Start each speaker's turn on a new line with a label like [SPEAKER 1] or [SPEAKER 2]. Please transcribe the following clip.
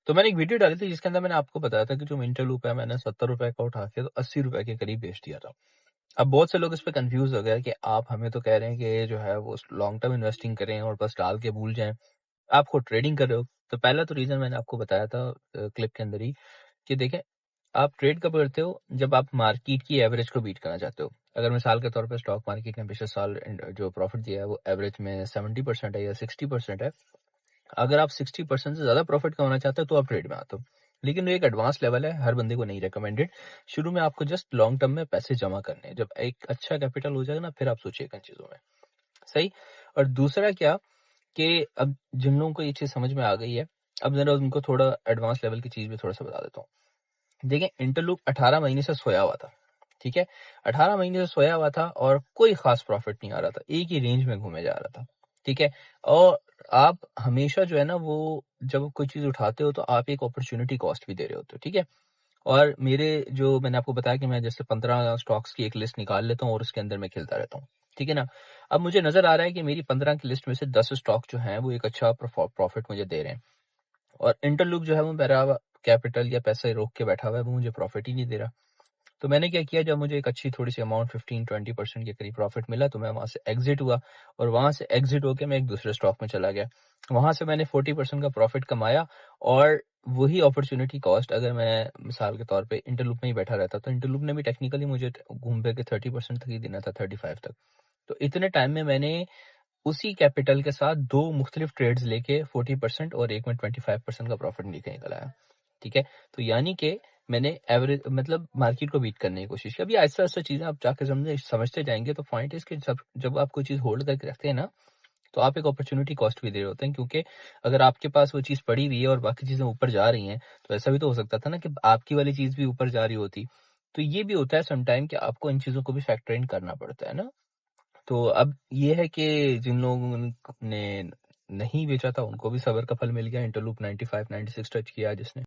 [SPEAKER 1] تو मैंने एक वीडियो डाली थी जिसके अंदर मैंने आपको बताया था कि जो इंटरलूप है मैंने ₹70 का उठा के तो ₹80 के करीब बेच दिया था। अब बहुत से लोग इस पे कंफ्यूज हो गए कि आप हमें तो कह रहे हैं कि जो है वो लॉन्ग टर्म इन्वेस्टिंग करें और बस डाल के भूल जाएं, आप खुद ट्रेडिंग कर रहे हो। तो पहला तो रीजन मैंने आपको बताया था क्लिप के अंदर ही कि देखें, आप ट्रेड कब करते हो? जब आप मार्केट की एवरेज को बीट करना चाहते हो। अगर मिसाल के तौर पे स्टॉक मार्केट ने पिछले साल जो प्रॉफिट दिया है वो एवरेज में 70% है या 60% है, अगर आप 60% से ज्यादा प्रॉफिट कमाना चाहते हो तो आप ट्रेड में आते हो। लेकिन वो एक एडवांस लेवल है, हर बंदे को नहीं रिकमेंडेड। शुरू में आपको जस्ट लॉन्ग टर्म में पैसे जमा करने हैं, जब एक अच्छा कैपिटल हो जाएगा ना फिर आप सोचिएगा इन चीजों में। सही। और दूसरा क्या कि अब जिन लोगों को ये चीज समझ में आ गई है, अब जरा उनको थोड़ा एडवांस लेवल की चीज भी थोड़ा सा बता देता हूँ। देखें, इंटरलूप 18 महीने से सोया हुआ था, ठीक है। 18 महीने से सोया हुआ था और कोई खास प्रॉफिट नहीं आ रहा था, एक ही रेंज में घूमे जा रहा था, ठीक है। और आप हमेशा जो है ना वो जब कोई चीज उठाते हो तो आप एक अपॉर्चुनिटी कॉस्ट भी दे रहे होते हो, ठीक है। और मेरे जो मैंने आपको बताया कि मैं जैसे 15 स्टॉक्स की एक लिस्ट निकाल लेता हूँ और उसके अंदर मैं खेलता रहता हूँ, ठीक है ना। अब मुझे नजर आ रहा है कि मेरी 15 की लिस्ट में से 10 स्टॉक जो हैं वो एक अच्छा प्रॉफिट मुझे दे रहे हैं, और इंटरलूप जो है वो मेरा कैपिटल या पैसे रोक के बैठा हुआ है, वो मुझे प्रॉफिट ही नहीं दे रहा। तो मैंने क्या किया, जब मुझे एक अच्छी थोड़ी सी अमाउंट 15-20% के करीब प्रॉफिट मिला तो मैं वहां से एग्जिट हुआ, और वहां से एग्जिट होकर मैं एक दूसरे स्टॉक में चला गया। वहां से मैंने 40% का प्रॉफिट कमाया, और वही अपॉर्चुनिटी कॉस्ट अगर मैं मिसाल के तौर पे इंटरलूप में ही बैठा रहता तो इंटरलूप ने भी टेक्निकली मुझे घूम फिर के 30% तक ही देना था, 35 तक। तो इतने टाइम में मैंने उसी कैपिटल के साथ दो मुख्तलिफ ट्रेड्स लेके 40% और एक में 25% का प्रॉफिट निकल आया, ठीक है। तो यानी कि मैंने एवरेज मतलब मार्केट को बीट करने की कोशिश की। अभी ऐसा ऐसा चीजें आप जाके समझते जाएंगे तो पॉइंट इसके जब आप कोई चीज होल्ड करके रखते हैं ना, तो आप एक अपॉर्चुनिटी कॉस्ट भी दे रहे होते हैं, क्योंकि अगर आपके पास वो चीज पड़ी हुई है और बाकी चीजें ऊपर जा रही हैं तो ऐसा भी तो हो सकता था ना कि आपकी वाली चीज भी ऊपर जा रही होती। तो ये भी होता है समटाइम कि आपको इन चीजों को भी फैक्टर इन करना पड़ता है ना। तो अब ये है कि जिन लोगों ने नहीं बेचा था उनको भी सब्र का फल मिल गया। इंटरलूप 95 96 टच किया जिसने।